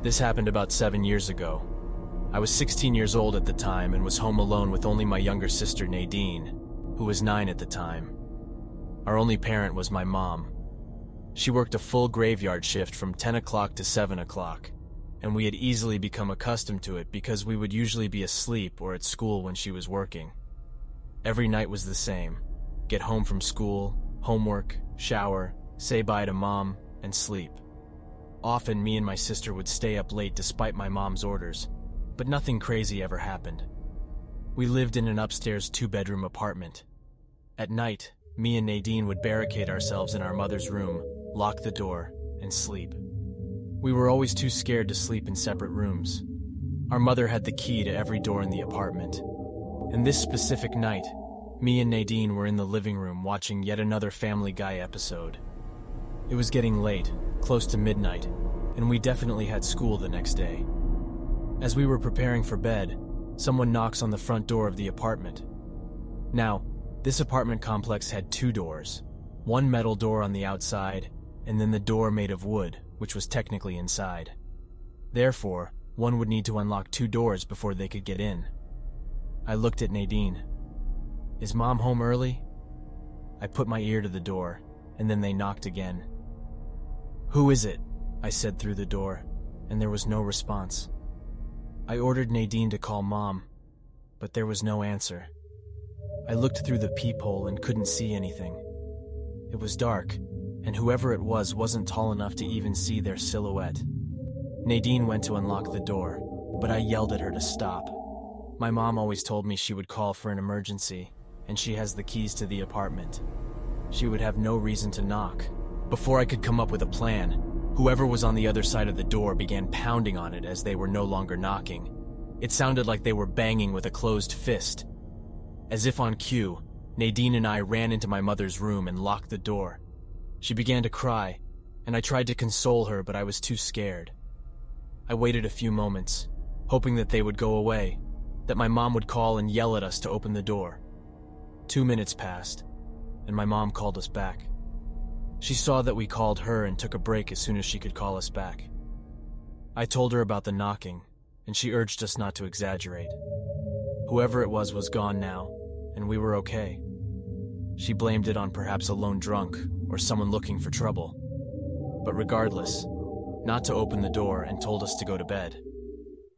This happened about 7 years ago. I was 16 years old at the time and was home alone with only my younger sister Nadine, who was 9 at the time. Our only parent was my mom. She worked a full graveyard shift from 10 o'clock to 7 o'clock, and we had easily become accustomed to it because we would usually be asleep or at school when she was working. Every night was the same. Get home from school, homework, shower, say bye to mom, and sleep. Often me and my sister would stay up late despite my mom's orders, but nothing crazy ever happened. We lived in an upstairs 2-bedroom apartment. At night, me and Nadine would barricade ourselves in our mother's room, lock the door, and sleep. We were always too scared to sleep in separate rooms. Our mother had the key to every door in the apartment. And this specific night, me and Nadine were in the living room watching yet another Family Guy episode. It was getting late, close to midnight, and we definitely had school the next day. As we were preparing for bed, someone knocks on the front door of the apartment. Now, this apartment complex had 2 doors, one metal door on the outside, and then the door made of wood, which was technically inside. Therefore, one would need to unlock 2 doors before they could get in. I looked at Nadine. "Is Mom home early?" I put my ear to the door, and then they knocked again. "Who is it?" I said through the door, and there was no response. I ordered Nadine to call Mom, but there was no answer. I looked through the peephole and couldn't see anything. It was dark, and whoever it was wasn't tall enough to even see their silhouette. Nadine went to unlock the door, but I yelled at her to stop. My mom always told me she would call for an emergency, and she has the keys to the apartment. She would have no reason to knock. Before I could come up with a plan, whoever was on the other side of the door began pounding on it as they were no longer knocking. It sounded like they were banging with a closed fist. As if on cue, Nadine and I ran into my mother's room and locked the door. She began to cry, and I tried to console her, but I was too scared. I waited a few moments, hoping that they would go away, that my mom would call and yell at us to open the door. 2 minutes passed, and my mom called us back. She saw that we called her and took a break as soon as she could call us back. I told her about the knocking, and she urged us not to exaggerate. Whoever it was gone now, and we were okay. She blamed it on perhaps a lone drunk or someone looking for trouble. But regardless, not to open the door and told us to go to bed.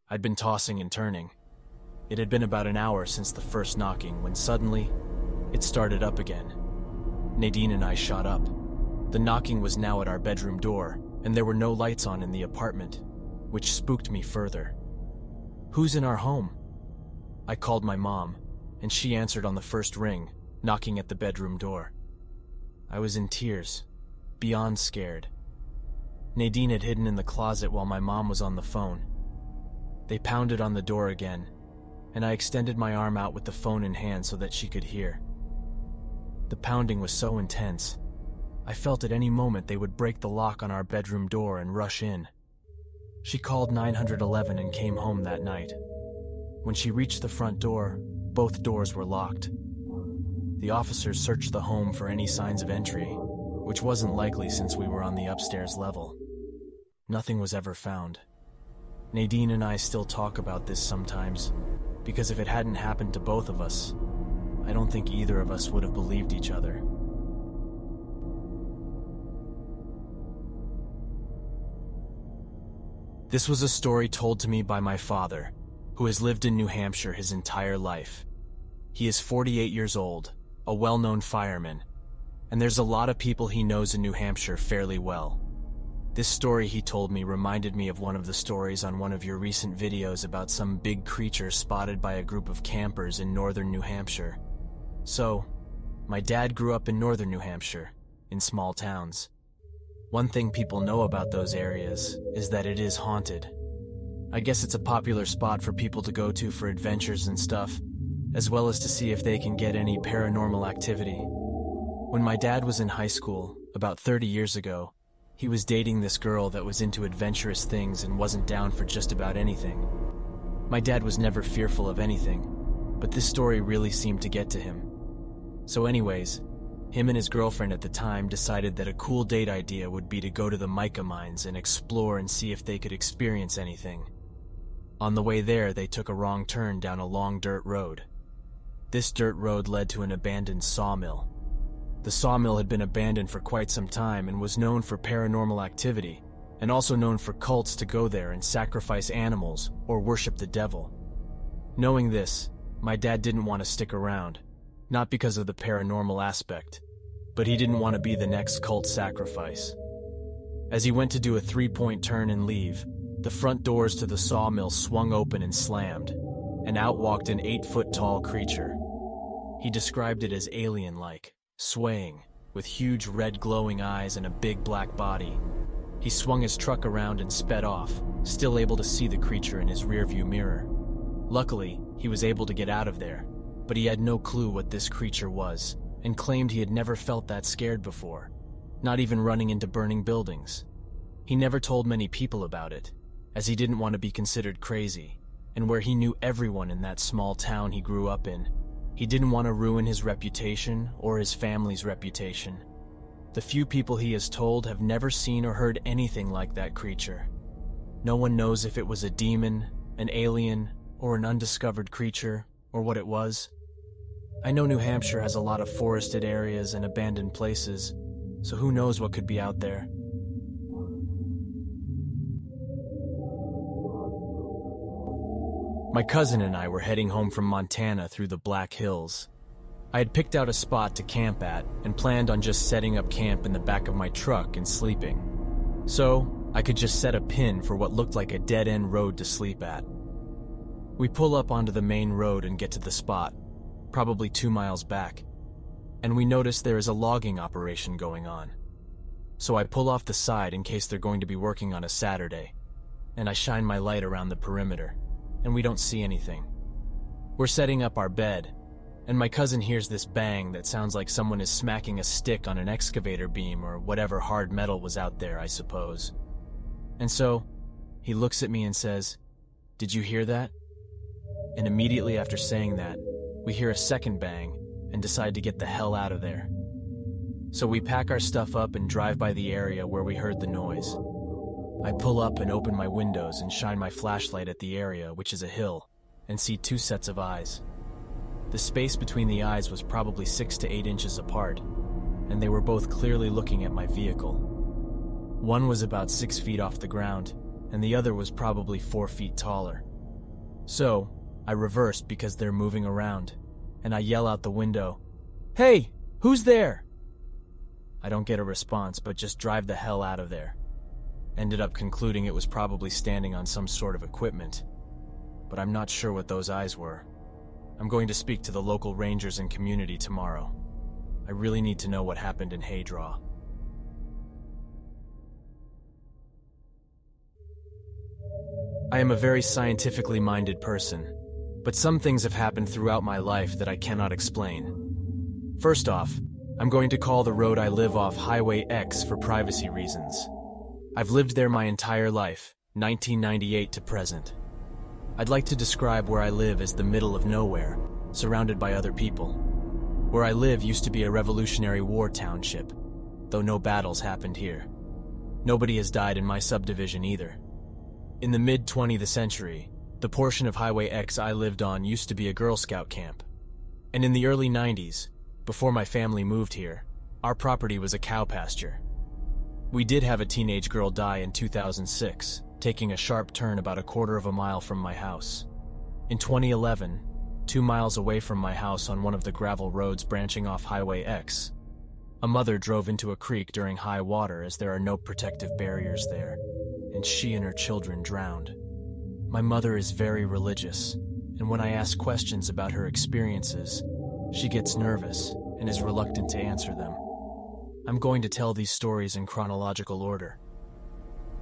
I'd been tossing and turning. It had been about an hour since the first knocking when suddenly, it started up again. Nadine and I shot up. The knocking was now at our bedroom door, and there were no lights on in the apartment, which spooked me further. "Who's in our home?" I called my mom, and she answered on the first ring, knocking at the bedroom door. I was in tears, beyond scared. Nadine had hidden in the closet while my mom was on the phone. They pounded on the door again, and I extended my arm out with the phone in hand so that she could hear. The pounding was so intense, I felt at any moment they would break the lock on our bedroom door and rush in. She called 911 and came home that night. When she reached the front door, both doors were locked. The officers searched the home for any signs of entry, which wasn't likely since we were on the upstairs level. Nothing was ever found. Nadine and I still talk about this sometimes, because if it hadn't happened to both of us, I don't think either of us would have believed each other. This was a story told to me by my father, who has lived in New Hampshire his entire life. He is 48 years old, a well-known fireman, and there's a lot of people he knows in New Hampshire fairly well. This story he told me reminded me of one of the stories on one of your recent videos about some big creature spotted by a group of campers in northern New Hampshire. So, my dad grew up in northern New Hampshire, in small towns. One thing people know about those areas is that it is haunted. I guess it's a popular spot for people to go to for adventures and stuff, as well as to see if they can get any paranormal activity. When my dad was in high school, about 30 years ago, he was dating this girl that was into adventurous things and wasn't down for just about anything. My dad was never fearful of anything, but this story really seemed to get to him. So anyways, Him and his girlfriend at the time decided that a cool date idea would be to go to the mica mines and explore and see if they could experience anything. On the way there, they took a wrong turn down a long dirt road. This dirt road led to an abandoned sawmill. The sawmill had been abandoned for quite some time and was known for paranormal activity, and also known for cults to go there and sacrifice animals or worship the devil. Knowing this, my dad didn't want to stick around, not because of the paranormal aspect, but he didn't want to be the next cult sacrifice. As he went to do a 3-point turn and leave, the front doors to the sawmill swung open and slammed, and out walked an 8-foot-tall creature. He described it as alien-like, swaying, with huge red glowing eyes and a big black body. He swung his truck around and sped off, still able to see the creature in his rearview mirror. Luckily, he was able to get out of there, but he had no clue what this creature was, and claimed he had never felt that scared before, not even running into burning buildings. He never told many people about it, as he didn't want to be considered crazy, and where he knew everyone in that small town he grew up in, he didn't want to ruin his reputation or his family's reputation. The few people he has told have never seen or heard anything like that creature. No one knows if it was a demon, an alien, or an undiscovered creature, or what it was. I know New Hampshire has a lot of forested areas and abandoned places, so who knows what could be out there. My cousin and I were heading home from Montana through the Black Hills. I had picked out a spot to camp at and planned on just setting up camp in the back of my truck and sleeping. So, I could just set a pin for what looked like a dead-end road to sleep at. We pull up onto the main road and get to the spot, probably 2 miles back, and we notice there is a logging operation going on. So I pull off the side in case they're going to be working on a Saturday, and I shine my light around the perimeter, and we don't see anything. We're setting up our bed, and my cousin hears this bang that sounds like someone is smacking a stick on an excavator beam or whatever hard metal was out there, I suppose. And so, he looks at me and says, "Did you hear that?" And immediately after saying that, we hear a second bang and decide to get the hell out of there. So we pack our stuff up and drive by the area where we heard the noise. I pull up and open my windows and shine my flashlight at the area, which is a hill, and see 2 sets of eyes. The space between the eyes was probably 6 to 8 inches apart, and they were both clearly looking at my vehicle. One was about 6 feet off the ground, and the other was probably 4 feet taller. So, I reversed because they're moving around, and I yell out the window, "Hey, who's there?" I don't get a response, but just drive the hell out of there. Ended up concluding it was probably standing on some sort of equipment, but I'm not sure what those eyes were. I'm going to speak to the local rangers and community tomorrow. I really need to know what happened in Haydraw. I am a very scientifically minded person, but some things have happened throughout my life that I cannot explain. First off, I'm going to call the road I live off Highway X for privacy reasons. I've lived there my entire life, 1998 to present. I'd like to describe where I live as the middle of nowhere, surrounded by other people. Where I live used to be a Revolutionary War township, though no battles happened here. Nobody has died in my subdivision either. In the mid-20th century, the portion of Highway X I lived on used to be a Girl Scout camp. And in the early 90s, before my family moved here, our property was a cow pasture. We did have a teenage girl die in 2006, taking a sharp turn about 1/4 of a mile from my house. In 2011, 2 miles away from my house on one of the gravel roads branching off Highway X, a mother drove into a creek during high water as there are no protective barriers there, and she and her children drowned. My mother is very religious, and when I ask questions about her experiences, she gets nervous and is reluctant to answer them. I'm going to tell these stories in chronological order.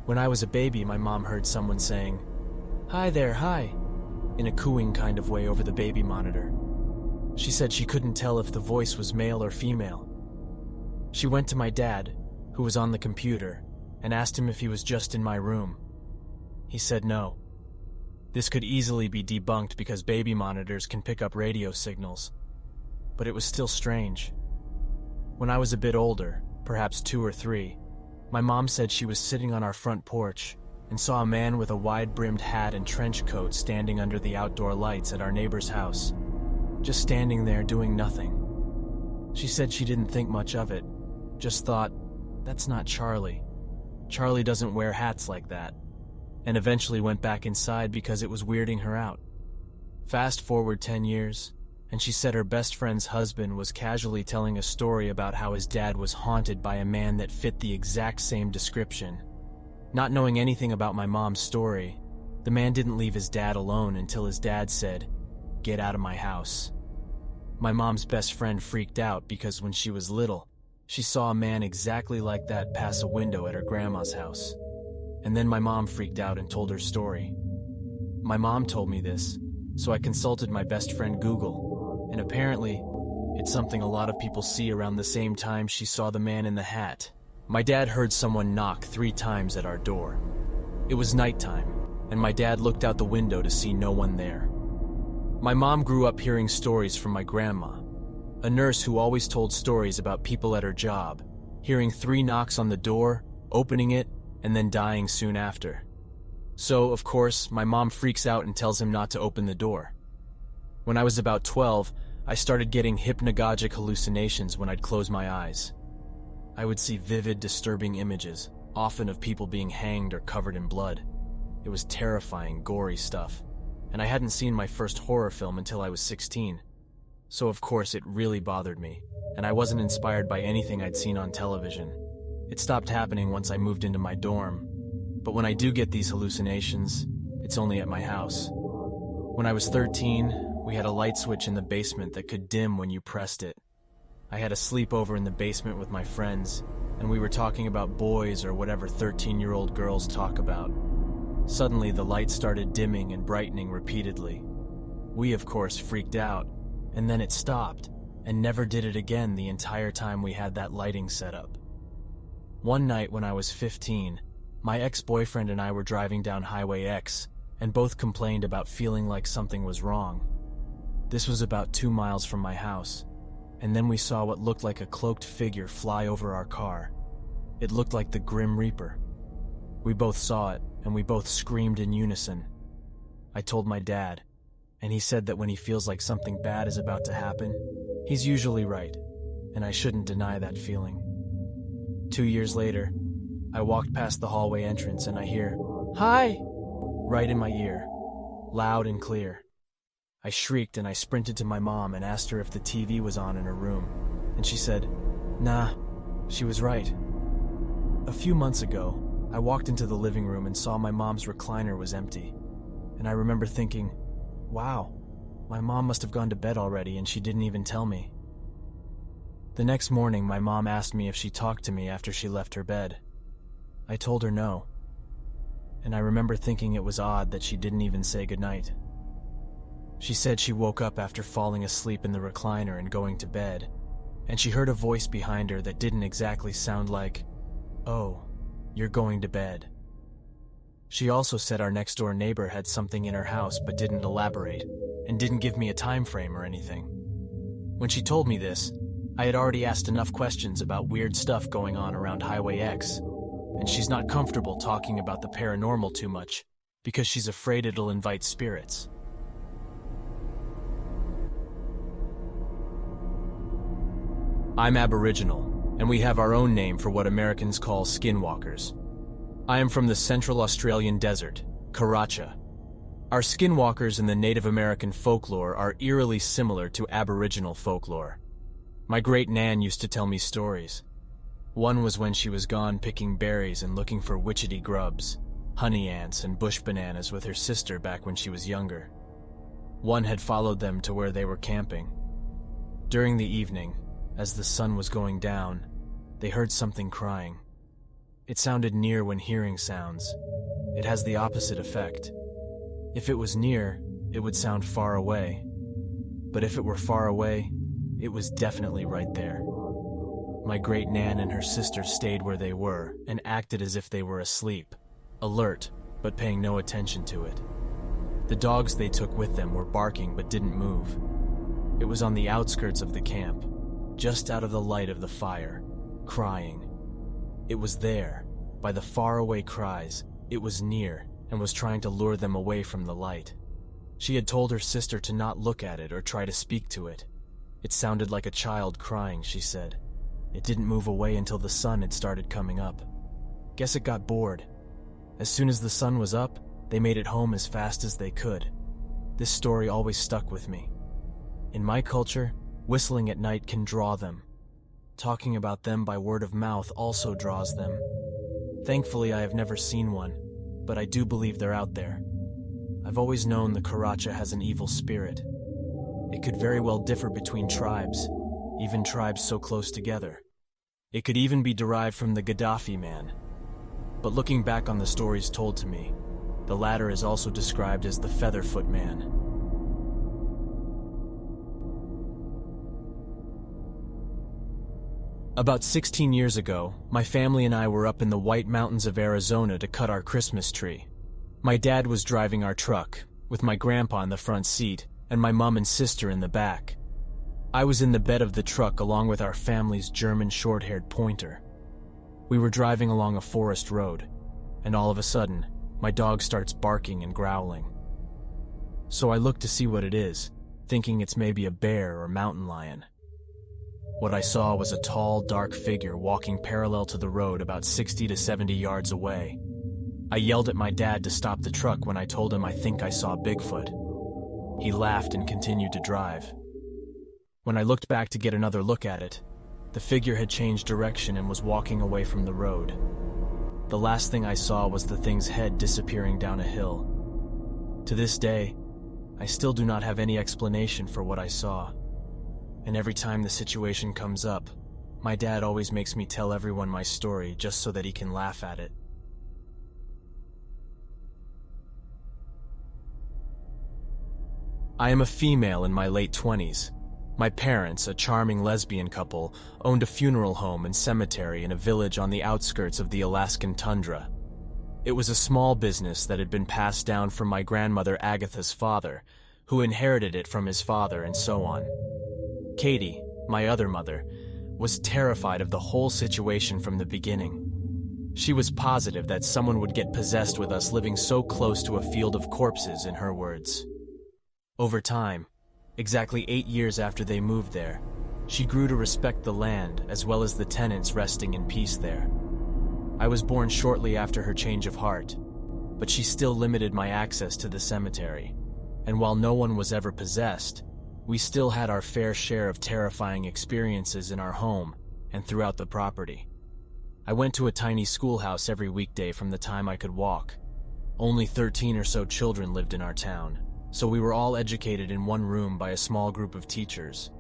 When I was a baby, my mom heard someone saying, "Hi there, hi," in a cooing kind of way over the baby monitor. She said she couldn't tell if the voice was male or female. She went to my dad, who was on the computer, and asked him if he was just in my room. He said no. This could easily be debunked because baby monitors can pick up radio signals, but it was still strange. When I was a bit older, perhaps 2 or 3, my mom said she was sitting on our front porch and saw a man with a wide-brimmed hat and trench coat standing under the outdoor lights at our neighbor's house, just standing there doing nothing. She said she didn't think much of it, just thought, that's not Charlie. Charlie doesn't wear hats like that, and eventually went back inside because it was weirding her out. Fast forward 10 years, and she said her best friend's husband was casually telling a story about how his dad was haunted by a man that fit the exact same description. Not knowing anything about my mom's story, the man didn't leave his dad alone until his dad said, "Get out of my house." My mom's best friend freaked out because when she was little, she saw a man exactly like that pass a window at her grandma's house. And then my mom freaked out and told her story. My mom told me this, so I consulted my best friend Google, and apparently, it's something a lot of people see around the same time she saw the man in the hat. My dad heard someone knock 3 times at our door. It was nighttime, and my dad looked out the window to see no one there. My mom grew up hearing stories from my grandma, a nurse who always told stories about people at her job, hearing 3 knocks on the door, opening it, and then dying soon after. So, of course, my mom freaks out and tells him not to open the door. When I was about 12, I started getting hypnagogic hallucinations when I'd close my eyes. I would see vivid, disturbing images, often of people being hanged or covered in blood. It was terrifying, gory stuff, and I hadn't seen my first horror film until I was 16. So of course it really bothered me, and I wasn't inspired by anything I'd seen on television. It stopped happening once I moved into my dorm, but when I do get these hallucinations, it's only at my house. When I was 13, we had a light switch in the basement that could dim when you pressed it. I had a sleepover in the basement with my friends, and we were talking about boys or whatever 13-year-old girls talk about. Suddenly, the light started dimming and brightening repeatedly. We, of course, freaked out, and then it stopped, and never did it again the entire time we had that lighting set up. One night when I was 15, my ex-boyfriend and I were driving down Highway X, and both complained about feeling like something was wrong. This was about 2 miles from my house, and then we saw what looked like a cloaked figure fly over our car. It looked like the Grim Reaper. We both saw it, and we both screamed in unison. I told my dad, and he said that when he feels like something bad is about to happen, he's usually right, and I shouldn't deny that feeling. 2 years later, I walked past the hallway entrance and I hear, "Hi!" right in my ear, loud and clear. I shrieked and I sprinted to my mom and asked her if the TV was on in her room, and she said, "Nah, she was right." A few months ago, I walked into the living room and saw my mom's recliner was empty, and I remember thinking, wow, my mom must have gone to bed already and she didn't even tell me. The next morning, my mom asked me if she talked to me after she left her bed. I told her no, and I remember thinking it was odd that she didn't even say goodnight. She said she woke up after falling asleep in the recliner and going to bed, and she heard a voice behind her that didn't exactly sound like, "Oh, you're going to bed." She also said our next-door neighbor had something in her house but didn't elaborate, and didn't give me a time frame or anything. When she told me this, I had already asked enough questions about weird stuff going on around Highway X, and she's not comfortable talking about the paranormal too much because she's afraid it'll invite spirits. I'm Aboriginal, and we have our own name for what Americans call skinwalkers. I am from the Central Australian desert, Karacha. Our skinwalkers in the Native American folklore are eerily similar to Aboriginal folklore. My great-nan used to tell me stories. One was when she was gone picking berries and looking for witchetty grubs, honey ants and bush bananas with her sister back when she was younger. One had followed them to where they were camping. During the evening, as the sun was going down, they heard something crying. It sounded near when hearing sounds. It has the opposite effect. If it was near, it would sound far away. But if it were far away, it was definitely right there. My great-nan and her sister stayed where they were and acted as if they were asleep, alert, but paying no attention to it. The dogs they took with them were barking but didn't move. It was on the outskirts of the camp, just out of the light of the fire, crying. It was there, by the faraway cries. It was near and was trying to lure them away from the light. She had told her sister to not look at it or try to speak to it. It sounded like a child crying, she said. It didn't move away until the sun had started coming up. Guess it got bored. As soon as the sun was up, they made it home as fast as they could. This story always stuck with me. In my culture, whistling at night can draw them. Talking about them by word of mouth also draws them. Thankfully, I have never seen one, but I do believe they're out there. I've always known the Karacha has an evil spirit. It could very well differ between tribes, even tribes so close together. It could even be derived from the Gaddafi man. But looking back on the stories told to me, the latter is also described as the Featherfoot Man. About 16 years ago, my family and I were up in the White Mountains of Arizona to cut our Christmas tree. My dad was driving our truck, with my grandpa in the front seat and my mom and sister in the back. I was in the bed of the truck along with our family's German short-haired pointer. We were driving along a forest road, and all of a sudden, my dog starts barking and growling. So I look to see what it is, thinking it's maybe a bear or mountain lion. What I saw was a tall, dark figure walking parallel to the road about 60 to 70 yards away. I yelled at my dad to stop the truck when I told him I think I saw Bigfoot. He laughed and continued to drive. When I looked back to get another look at it, the figure had changed direction and was walking away from the road. The last thing I saw was the thing's head disappearing down a hill. To this day, I still do not have any explanation for what I saw. And every time the situation comes up, my dad always makes me tell everyone my story just so that he can laugh at it. I am a female in my late 20s. My parents, a charming lesbian couple, owned a funeral home and cemetery in a village on the outskirts of the Alaskan tundra. It was a small business that had been passed down from my grandmother Agatha's father, who inherited it from his father, and so on. Katie, my other mother, was terrified of the whole situation from the beginning. She was positive that someone would get possessed with us living so close to a field of corpses, in her words. Over time, exactly 8 years after they moved there, she grew to respect the land as well as the tenants resting in peace there. I was born shortly after her change of heart, but she still limited my access to the cemetery, and while no one was ever possessed, we still had our fair share of terrifying experiences in our home and throughout the property. I went to a tiny schoolhouse every weekday from the time I could walk. Only 13 or so children lived in our town, so we were all educated in one room by a small group of teachers.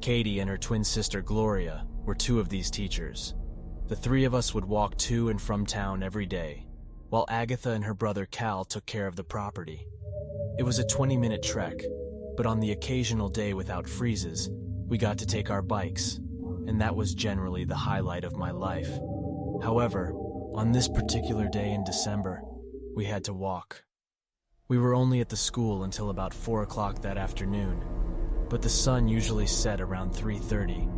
Katie and her twin sister Gloria were two of these teachers. The three of us would walk to and from town every day, while Agatha and her brother Cal took care of the property. It was a 20-minute trek, but on the occasional day without freezes, we got to take our bikes, and that was generally the highlight of my life. However, on this particular day in December, we had to walk. We were only at the school until about 4 o'clock that afternoon, but the sun usually set around 3:30,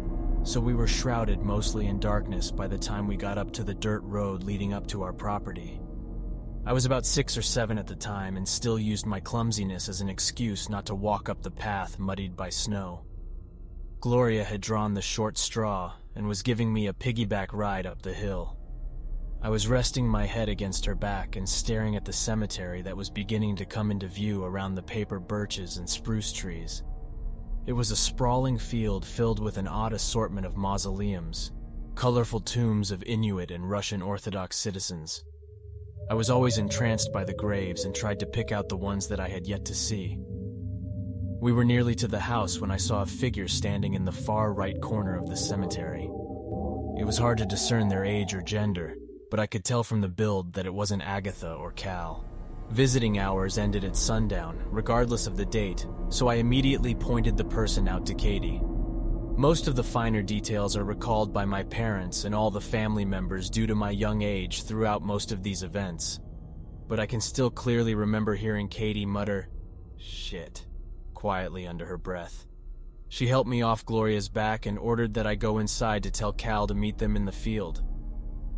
so we were shrouded mostly in darkness by the time we got up to the dirt road leading up to our property. I was about 6 or 7 at the time and still used my clumsiness as an excuse not to walk up the path muddied by snow. Gloria had drawn the short straw and was giving me a piggyback ride up the hill. I was resting my head against her back and staring at the cemetery that was beginning to come into view around the paper birches and spruce trees. It was a sprawling field filled with an odd assortment of mausoleums, colorful tombs of Inuit and Russian Orthodox citizens. I was always entranced by the graves and tried to pick out the ones that I had yet to see. We were nearly to the house when I saw a figure standing in the far right corner of the cemetery. It was hard to discern their age or gender, but I could tell from the build that it wasn't Agatha or Cal. Visiting hours ended at sundown, regardless of the date, so I immediately pointed the person out to Katie. Most of the finer details are recalled by my parents and all the family members due to my young age throughout most of these events. But I can still clearly remember hearing Katie mutter, "Shit," quietly under her breath. She helped me off Gloria's back and ordered that I go inside to tell Cal to meet them in the field.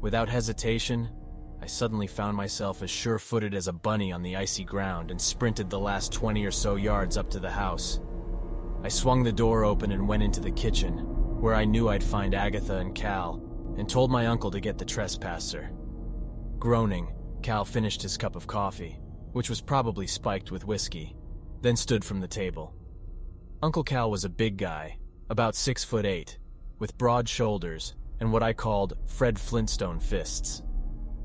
Without hesitation, I suddenly found myself as sure-footed as a bunny on the icy ground and sprinted the last 20 or so yards up to the house. I swung the door open and went into the kitchen, where I knew I'd find Agatha and Cal, and told my uncle to get the trespasser. Groaning, Cal finished his cup of coffee, which was probably spiked with whiskey, then stood from the table. Uncle Cal was a big guy, about 6'8", with broad shoulders and what I called Fred Flintstone fists.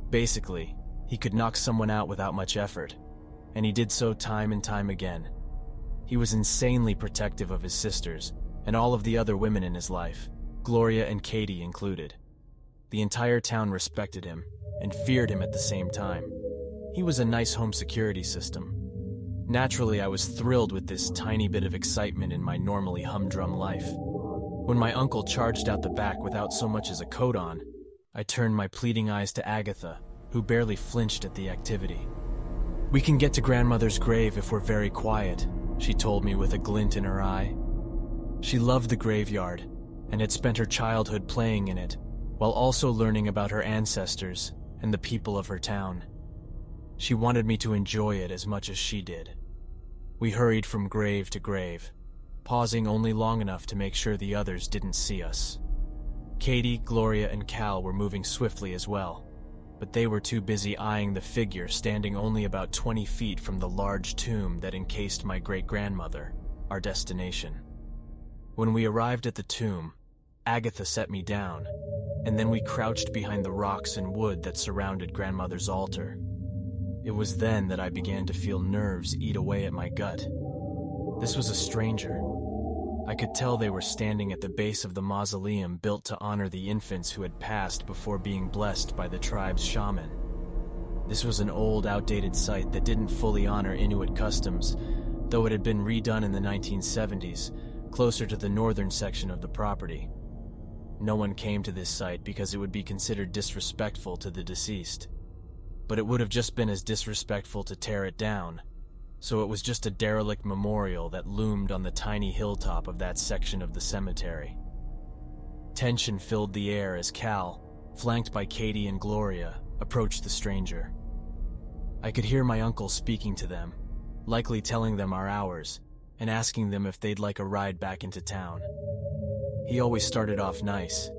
Basically, he could knock someone out without much effort, and he did so time and time again. He was insanely protective of his sisters and all of the other women in his life, Gloria and Katie included. The entire town respected him and feared him at the same time. He was a nice home security system. Naturally, I was thrilled with this tiny bit of excitement in my normally humdrum life. When my uncle charged out the back without so much as a coat on, I turned my pleading eyes to Agatha, who barely flinched at the activity. "We can get to Grandmother's grave if we're very quiet," she told me with a glint in her eye. She loved the graveyard and had spent her childhood playing in it, while also learning about her ancestors and the people of her town. She wanted me to enjoy it as much as she did. We hurried from grave to grave, pausing only long enough to make sure the others didn't see us. Katie, Gloria, and Cal were moving swiftly as well, but they were too busy eyeing the figure standing only about 20 feet from the large tomb that encased my great-grandmother, our destination. When we arrived at the tomb, Agatha set me down, and then we crouched behind the rocks and wood that surrounded Grandmother's altar. It was then that I began to feel nerves eat away at my gut. This was a stranger. I could tell they were standing at the base of the mausoleum built to honor the infants who had passed before being blessed by the tribe's shaman. This was an old, outdated site that didn't fully honor Inuit customs, though it had been redone in the 1970s, closer to the northern section of the property. No one came to this site because it would be considered disrespectful to the deceased. But it would have just been as disrespectful to tear it down, so it was just a derelict memorial that loomed on the tiny hilltop of that section of the cemetery. Tension filled the air as Cal, flanked by Katie and Gloria, approached the stranger. I could hear my uncle speaking to them, likely telling them our hours, and asking them if they'd like a ride back into town. He always started off nice,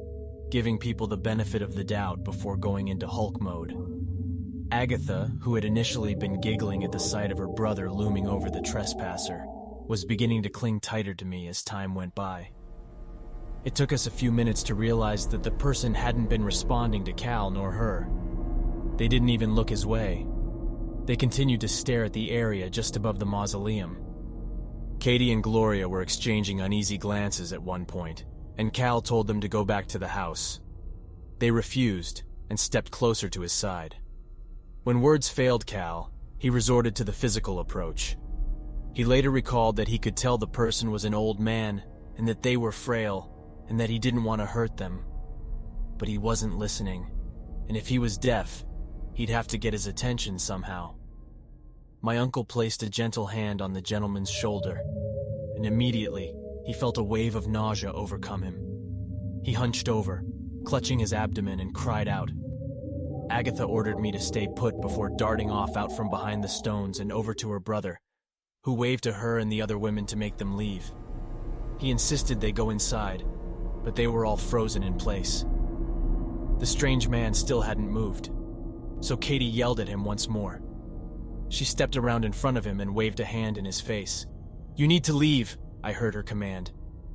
giving people the benefit of the doubt before going into Hulk mode. Agatha, who had initially been giggling at the sight of her brother looming over the trespasser, was beginning to cling tighter to me as time went by. It took us a few minutes to realize that the person hadn't been responding to Cal nor her. They didn't even look his way. They continued to stare at the area just above the mausoleum. Katie and Gloria were exchanging uneasy glances at one point, and Cal told them to go back to the house. They refused and stepped closer to his side. When words failed Cal, he resorted to the physical approach. He later recalled that he could tell the person was an old man and that they were frail and that he didn't want to hurt them. But he wasn't listening, and if he was deaf, he'd have to get his attention somehow. My uncle placed a gentle hand on the gentleman's shoulder, and immediately he felt a wave of nausea overcome him. He hunched over, clutching his abdomen, and cried out. Agatha ordered me to stay put before darting off out from behind the stones and over to her brother, who waved to her and the other women to make them leave. He insisted they go inside, but they were all frozen in place. The strange man still hadn't moved, so Katie yelled at him once more. She stepped around in front of him and waved a hand in his face. "You need to leave," I heard her command.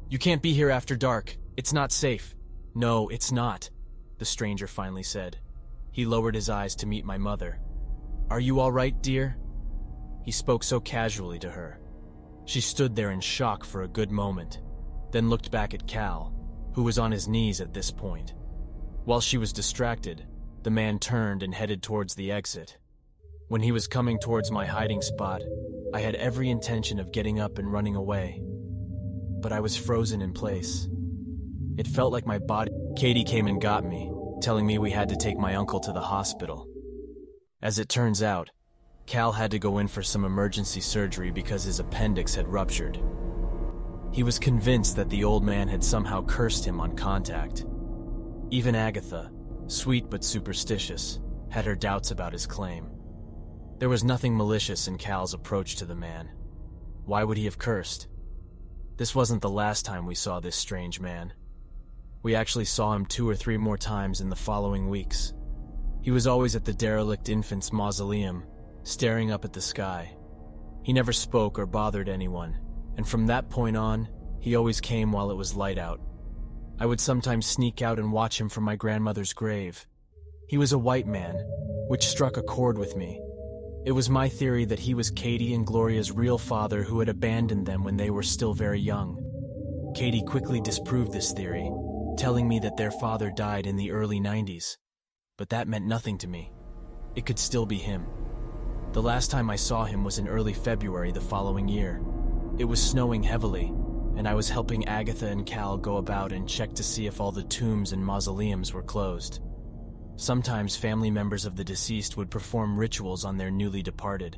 "You can't be here after dark. It's not safe." "No, it's not," the stranger finally said. He lowered his eyes to meet my mother. "Are you all right, dear?" He spoke so casually to her. She stood there in shock for a good moment, then looked back at Cal, who was on his knees at this point. While she was distracted, the man turned and headed towards the exit. When he was coming towards my hiding spot, I had every intention of getting up and running away. But I was frozen in place. It felt like my body. Katie came and got me, telling me we had to take my uncle to the hospital. As it turns out, Cal had to go in for some emergency surgery because his appendix had ruptured. He was convinced that the old man had somehow cursed him on contact. Even Agatha, sweet but superstitious, had her doubts about his claim. There was nothing malicious in Cal's approach to the man. Why would he have cursed? This wasn't the last time we saw this strange man. We actually saw him 2 or 3 more times in the following weeks. He was always at the derelict infant's mausoleum, staring up at the sky. He never spoke or bothered anyone, and from that point on, he always came while it was light out. I would sometimes sneak out and watch him from my grandmother's grave. He was a white man, which struck a chord with me. It was my theory that he was Katie and Gloria's real father who had abandoned them when they were still very young. Katie quickly disproved this theory, telling me that their father died in the early 90s. But that meant nothing to me. It could still be him. The last time I saw him was in early February the following year. It was snowing heavily, and I was helping Agatha and Cal go about and check to see if all the tombs and mausoleums were closed. Sometimes family members of the deceased would perform rituals on their newly departed,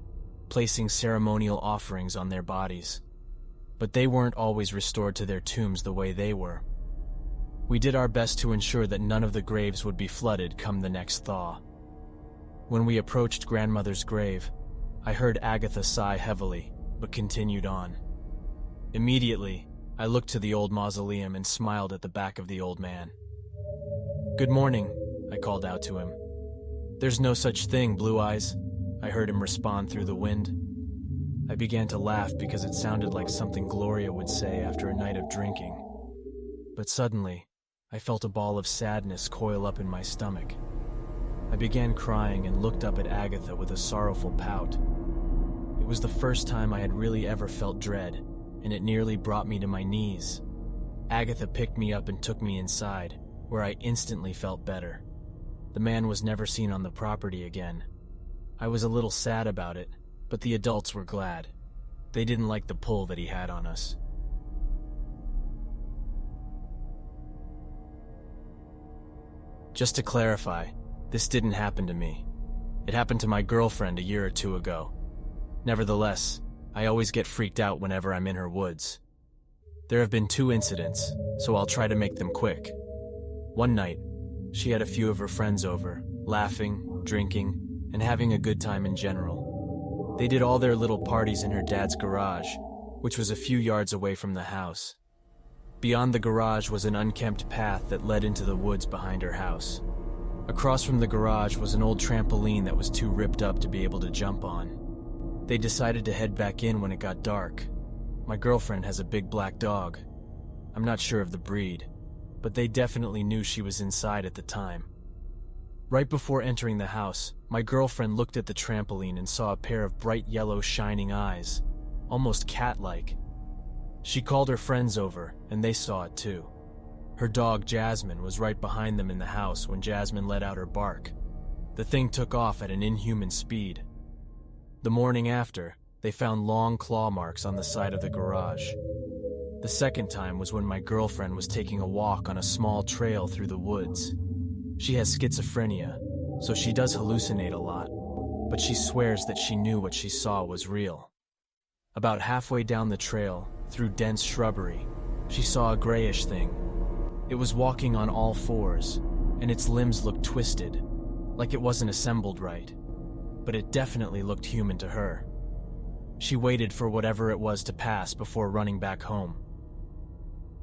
placing ceremonial offerings on their bodies. But they weren't always restored to their tombs the way they were. We did our best to ensure that none of the graves would be flooded come the next thaw. When we approached grandmother's grave, I heard Agatha sigh heavily, but continued on. Immediately, I looked to the old mausoleum and smiled at the back of the old man. "Good morning," I called out to him. "There's no such thing, Blue Eyes," I heard him respond through the wind. I began to laugh because it sounded like something Gloria would say after a night of drinking. But suddenly, I felt a ball of sadness coil up in my stomach. I began crying and looked up at Agatha with a sorrowful pout. It was the first time I had really ever felt dread, and it nearly brought me to my knees. Agatha picked me up and took me inside, where I instantly felt better. The man was never seen on the property again. I was a little sad about it, but the adults were glad. They didn't like the pull that he had on us. Just to clarify, this didn't happen to me. It happened to my girlfriend a year or 2 ago. Nevertheless, I always get freaked out whenever I'm in her woods. There have been 2 incidents, so I'll try to make them quick. One night, she had a few of her friends over, laughing, drinking, and having a good time in general. They did all their little parties in her dad's garage, which was a few yards away from the house. Beyond the garage was an unkempt path that led into the woods behind her house. Across from the garage was an old trampoline that was too ripped up to be able to jump on. They decided to head back in when it got dark. My girlfriend has a big black dog. I'm not sure of the breed, but they definitely knew she was inside at the time. Right before entering the house, my girlfriend looked at the trampoline and saw a pair of bright yellow shining eyes, almost cat-like. She called her friends over, and they saw it too. Her dog, Jasmine, was right behind them in the house when Jasmine let out her bark. The thing took off at an inhuman speed. The morning after, they found long claw marks on the side of the garage. The second time was when my girlfriend was taking a walk on a small trail through the woods. She has schizophrenia, so she does hallucinate a lot, but she swears that she knew what she saw was real. About halfway down the trail, through dense shrubbery, she saw a grayish thing. It was walking on all 4s, and its limbs looked twisted, like it wasn't assembled right, but it definitely looked human to her. She waited for whatever it was to pass before running back home.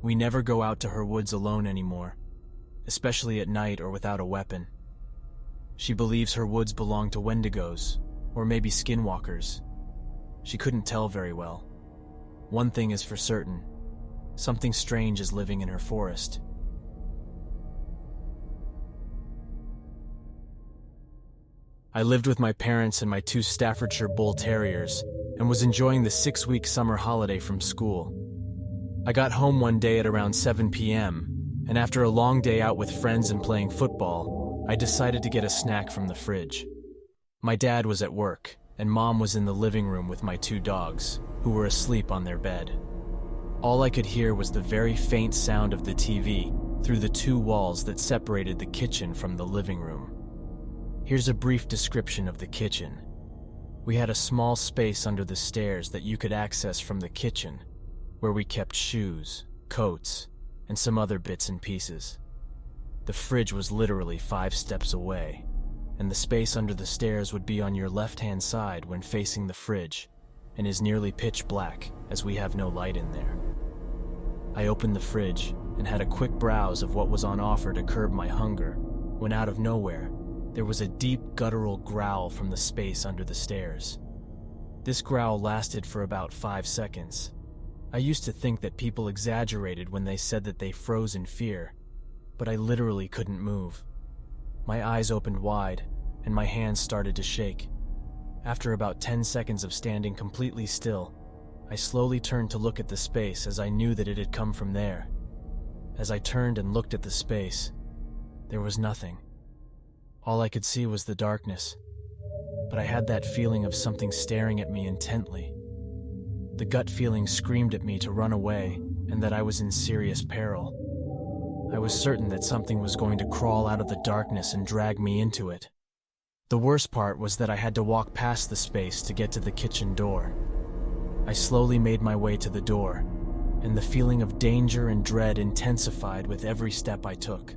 We never go out to her woods alone anymore, especially at night or without a weapon. She believes her woods belong to Wendigos, or maybe skinwalkers. She couldn't tell very well. One thing is for certain, something strange is living in her forest. I lived with my parents and my 2 Staffordshire Bull Terriers and was enjoying the 6-week summer holiday from school. I got home one day at around 7 p.m., and after a long day out with friends and playing football, I decided to get a snack from the fridge. My dad was at work, and Mom was in the living room with my 2 dogs, who were asleep on their bed. All I could hear was the very faint sound of the TV through the 2 walls that separated the kitchen from the living room. Here's a brief description of the kitchen. We had a small space under the stairs that you could access from the kitchen, where we kept shoes, coats, and some other bits and pieces. The fridge was literally 5 steps away, and the space under the stairs would be on your left-hand side when facing the fridge, and is nearly pitch black as we have no light in there. I opened the fridge and had a quick browse of what was on offer to curb my hunger, when out of nowhere, there was a deep guttural growl from the space under the stairs. This growl lasted for about 5 seconds. I used to think that people exaggerated when they said that they froze in fear, but I literally couldn't move. My eyes opened wide, and my hands started to shake. After about 10 seconds of standing completely still, I slowly turned to look at the space as I knew that it had come from there. As I turned and looked at the space, there was nothing. All I could see was the darkness, but I had that feeling of something staring at me intently. The gut feeling screamed at me to run away and that I was in serious peril. I was certain that something was going to crawl out of the darkness and drag me into it. The worst part was that I had to walk past the space to get to the kitchen door. I slowly made my way to the door, and the feeling of danger and dread intensified with every step I took.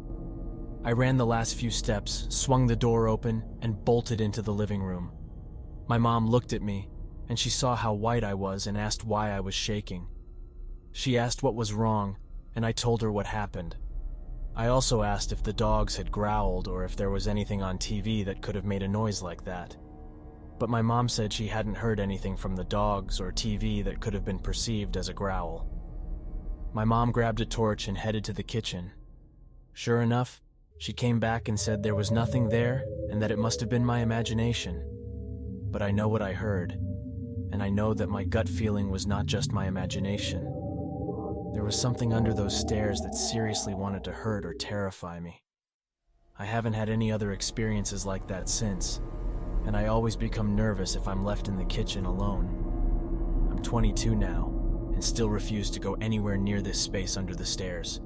I ran the last few steps, swung the door open, and bolted into the living room. My mom looked at me, and she saw how white I was and asked why I was shaking. She asked what was wrong, and I told her what happened. I also asked if the dogs had growled or if there was anything on TV that could have made a noise like that. But my mom said she hadn't heard anything from the dogs or TV that could have been perceived as a growl. My mom grabbed a torch and headed to the kitchen. Sure enough, she came back and said there was nothing there and that it must have been my imagination. But I know what I heard, and I know that my gut feeling was not just my imagination. There was something under those stairs that seriously wanted to hurt or terrify me. I haven't had any other experiences like that since, and I always become nervous if I'm left in the kitchen alone. I'm 22 now, and still refuse to go anywhere near this space under the stairs.